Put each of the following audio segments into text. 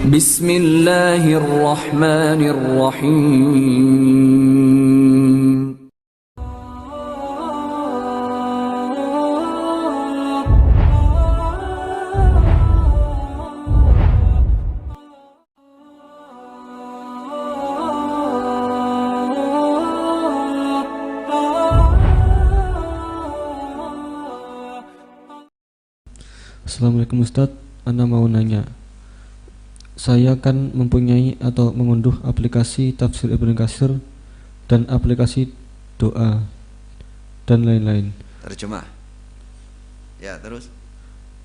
Bismillahirrahmanirrahim. Assalamualaikum Ustadz, Anda mau nanya. Saya kan mempunyai atau mengunduh aplikasi Tafsir Ibnu Katsir dan aplikasi doa dan lain-lain. Terjemah. Ya, terus?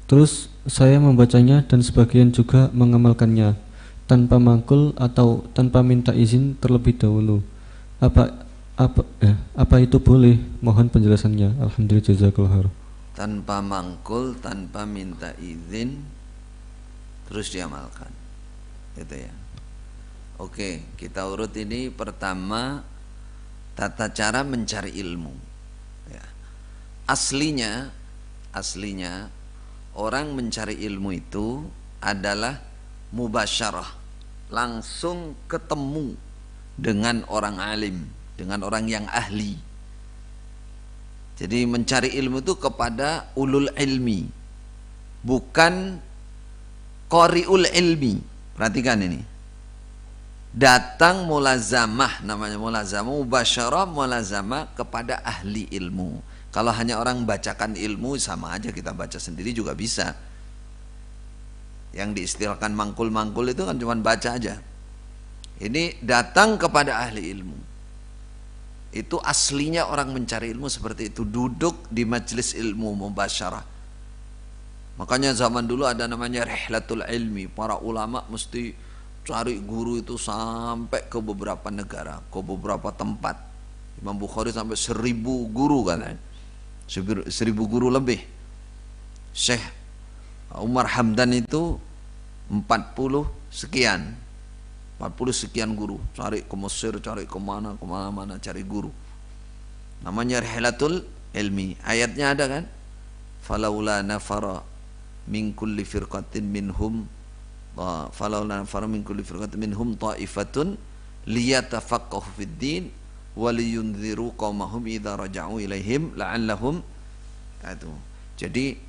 Terus saya membacanya dan sebagian juga mengamalkannya tanpa mangkul atau tanpa minta izin terlebih dahulu. Apa itu boleh? Mohon penjelasannya. Alhamdulillah, jazakallahu khair. Tanpa mangkul, tanpa minta izin, terus diamalkan. Gitu ya. Oke, kita urut ini. Pertama, tata cara mencari ilmu. Ya. Aslinya orang mencari ilmu itu adalah mubasyarah, langsung ketemu dengan orang alim, dengan orang yang ahli. Jadi mencari ilmu itu kepada ulul ilmi, bukan qari'ul ilmi. Perhatikan ini. Datang mulazamah, namanya mulazamah, mubasyarah mulazamah kepada ahli ilmu. Kalau hanya orang bacakan ilmu, sama aja kita baca sendiri juga bisa. Yang diistilahkan mangkul-mangkul itu kan cuma baca aja. Ini datang kepada ahli ilmu. Itu aslinya orang mencari ilmu seperti itu, duduk di majelis ilmu mubasyarah. Makanya zaman dulu ada namanya rihlatul ilmi. Para ulama mesti cari guru itu sampai ke beberapa negara, ke beberapa tempat. Imam Bukhari sampai 1000 guru katanya, 1000 guru lebih. Syekh Umar Hamdan itu 40 sekian guru, cari ke Mesir, cari kemana-mana cari guru. Namanya rihlatul ilmi. Ayatnya ada kan? Falaula nafara min kulli firqatin minhum ta'ifatun liyatafaqahu fid din wa liyunziru qaumahum idza raja'u ilaihim la'allahum. Itu. Jadi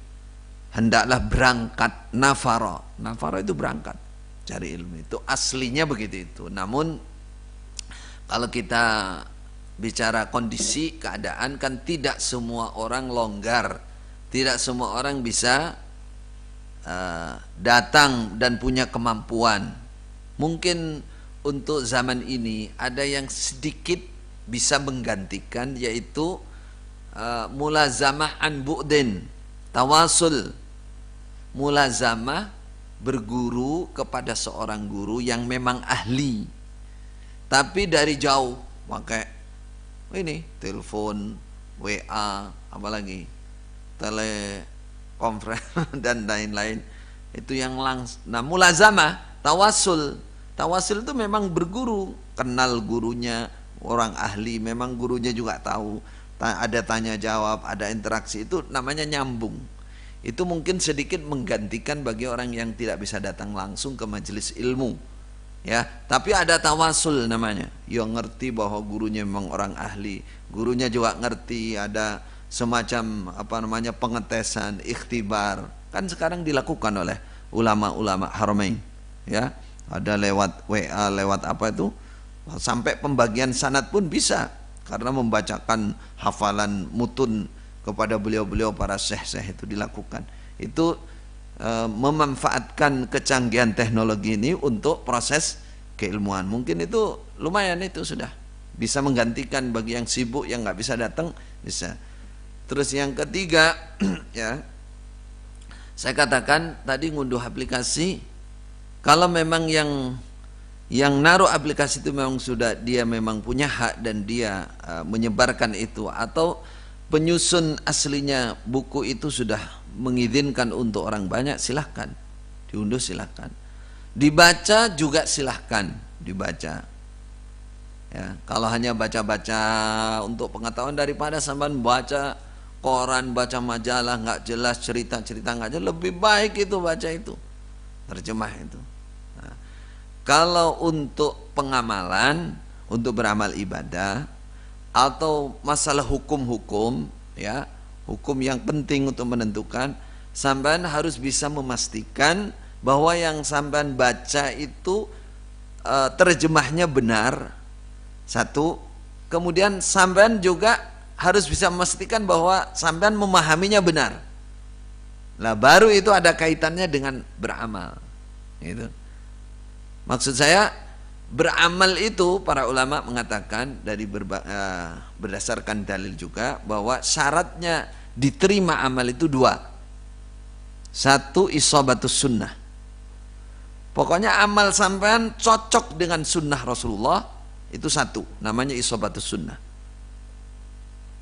hendaklah berangkat. Nafara itu berangkat cari ilmu, itu aslinya begitu itu. Namun kalau kita bicara kondisi keadaan, kan tidak semua orang longgar, tidak semua orang bisa datang dan punya kemampuan. Mungkin untuk zaman ini ada yang sedikit bisa menggantikan, yaitu mulazamah an bu'din, tawasul, mulazamah berguru kepada seorang guru yang memang ahli, tapi dari jauh, pakai ini telepon, WA, apalagi telekonferensi dan lain-lain. Itu yang langsung. Nah, mulazamah, tawasul itu memang berguru, kenal gurunya, orang ahli, memang gurunya juga tahu, ada tanya jawab, ada interaksi, itu namanya nyambung. Itu mungkin sedikit menggantikan bagi orang yang tidak bisa datang langsung ke majelis ilmu, ya. Tapi ada tawasul namanya, yang ngerti bahwa gurunya memang orang ahli, gurunya juga ngerti, ada semacam pengetesan, ikhtibar, kan sekarang dilakukan oleh ulama-ulama Haramain, ya. Ada lewat WA, lewat apa itu, sampai pembagian sanad pun bisa, karena membacakan hafalan mutun kepada beliau-beliau para syekh-syekh itu dilakukan. Itu memanfaatkan kecanggihan teknologi ini untuk proses keilmuan. Mungkin itu lumayan, itu sudah bisa menggantikan bagi yang sibuk, yang nggak bisa datang, bisa. Terus yang ketiga, ya, saya katakan tadi ngunduh aplikasi. Kalau memang yang naruh aplikasi itu memang sudah dia memang punya hak dan dia menyebarkan itu, atau penyusun aslinya buku itu sudah mengizinkan untuk orang banyak, silahkan diunduh, silahkan dibaca juga, silahkan dibaca. Ya, kalau hanya baca-baca untuk pengetahuan, daripada sampean baca koran, baca majalah nggak jelas, cerita-cerita nggak jelas, lebih baik itu baca itu, terjemah itu. Nah, Kalau untuk pengamalan, untuk beramal ibadah atau masalah hukum-hukum, ya, hukum yang penting untuk menentukan, sampean harus bisa memastikan bahwa yang sampean baca itu terjemahnya benar. Satu, kemudian sampean juga harus bisa memastikan bahwa sampean memahaminya benar. Lah baru itu ada kaitannya dengan beramal. Gitu. Maksud saya, beramal itu para ulama mengatakan dari berdasarkan dalil juga bahwa syaratnya diterima amal itu dua. Satu, isobatus sunnah. Pokoknya amal sampean cocok dengan sunnah Rasulullah, itu satu, namanya isobatus sunnah.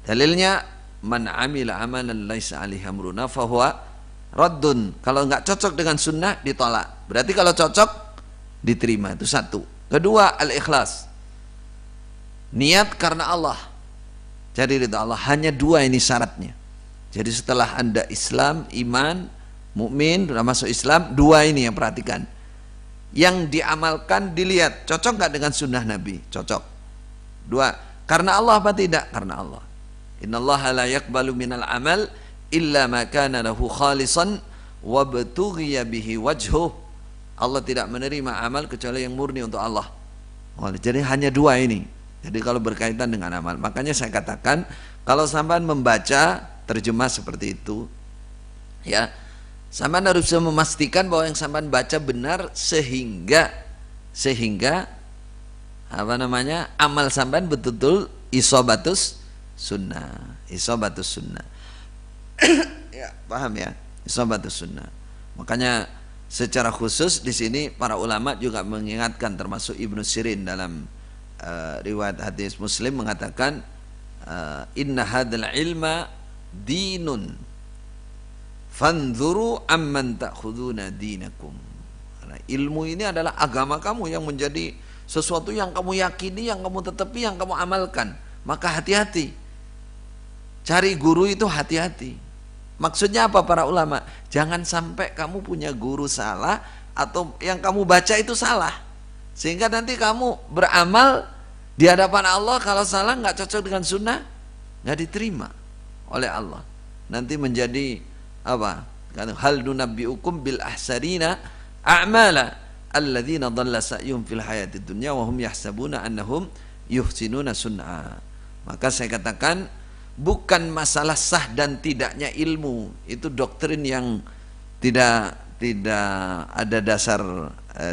Dalilnya, man amila amalan laisa alaihi amruna fahuwa raddun. Kalau enggak cocok dengan sunnah, ditolak. Berarti kalau cocok, diterima. Itu satu. Kedua, al-ikhlas, niat karena Allah, jadi ridha Allah. Hanya dua ini syaratnya. Jadi setelah Anda Islam, iman, mukmin, sudah masuk Islam, dua ini yang perhatikan. Yang diamalkan dilihat cocok nggak dengan sunnah Nabi? Cocok. Dua, karena Allah apa tidak? Karena Allah. Innallaha la yaqbalu minal amal illa ma kana lahu khalisan wa btughiya bihi wajhuh. Allah tidak menerima amal kecuali yang murni untuk Allah. Jadi hanya dua ini. Jadi kalau berkaitan dengan amal, makanya saya katakan kalau sampean membaca terjemah seperti itu, ya, sampean harus bisa memastikan bahwa yang sampean baca benar sehingga apa namanya, amal sampean betul-betul isobatus sunnah. Isobatus sunnah. Ya, paham ya? Isobatus sunnah. Makanya secara khusus di sini para ulama juga mengingatkan, termasuk Ibnu Sirin dalam riwayat hadis Muslim mengatakan, inna hadzal ilma dinun fanzuru amman ta'khuduna dinakum. Karena ilmu ini adalah agama kamu, yang menjadi sesuatu yang kamu yakini, yang kamu tetapi, yang kamu amalkan. Maka hati-hati, cari guru itu hati-hati. Maksudnya apa para ulama? Jangan sampai kamu punya guru salah atau yang kamu baca itu salah, sehingga nanti kamu beramal di hadapan Allah kalau salah, nggak cocok dengan sunnah, nggak diterima oleh Allah. Nanti menjadi apa? Hal nunabbiukum bil ahsarina a'mala alladzina dhalla sa'yuhum fil hayatid dunya wa hum yahsabuna annahum yuhsinuna sun'a. Maka saya katakan, bukan masalah sah dan tidaknya ilmu, itu doktrin yang tidak ada dasar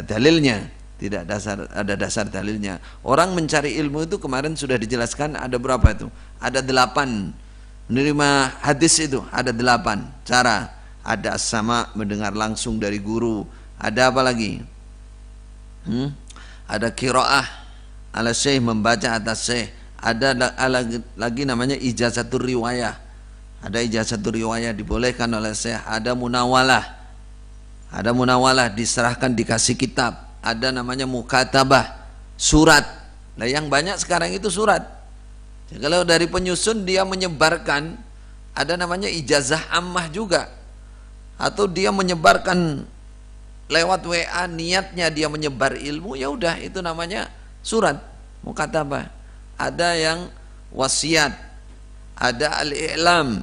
dalilnya, tidak ada dasar dalilnya. Orang mencari ilmu itu kemarin sudah dijelaskan ada berapa itu? Ada 8 menerima hadis itu, ada 8 cara. Ada as-sama, mendengar langsung dari guru. Ada apa lagi? Ada qiraah ala syekh, membaca atas syekh. Ada lagi namanya ijazatul riwayah. Ada ijazatul riwayah dibolehkan oleh syekh. Ada munawalah. Ada munawalah, diserahkan, dikasih kitab. Ada namanya mukatabah, surat. Nah, yang banyak sekarang itu surat. Jadi, kalau dari penyusun dia menyebarkan, ada namanya ijazah ammah juga. Atau dia menyebarkan lewat WA, niatnya dia menyebar ilmu, ya udah itu namanya surat, mukatabah. Ada yang wasiat, ada al-i'lam,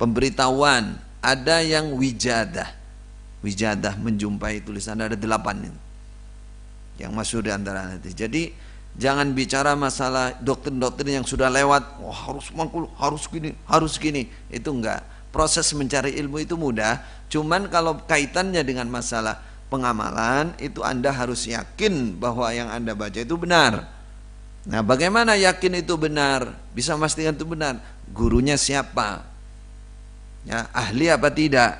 pemberitahuan, ada yang wijadah. Wijadah, menjumpai tulisan, ada 8 itu yang masuk di antara nanti. Jadi jangan bicara masalah doktrin-doktrin yang sudah lewat, harus mangkul, harus gini, itu enggak. Proses mencari ilmu itu mudah, cuman kalau kaitannya dengan masalah pengamalan, itu Anda harus yakin bahwa yang Anda baca itu benar. Nah, bagaimana yakin itu benar? Bisa memastikan itu benar? Gurunya siapa? Ya, ahli apa tidak?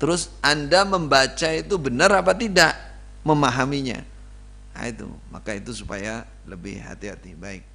Terus Anda membaca itu benar apa tidak? Memahaminya. Nah, itu. Maka itu supaya lebih hati-hati. Baik.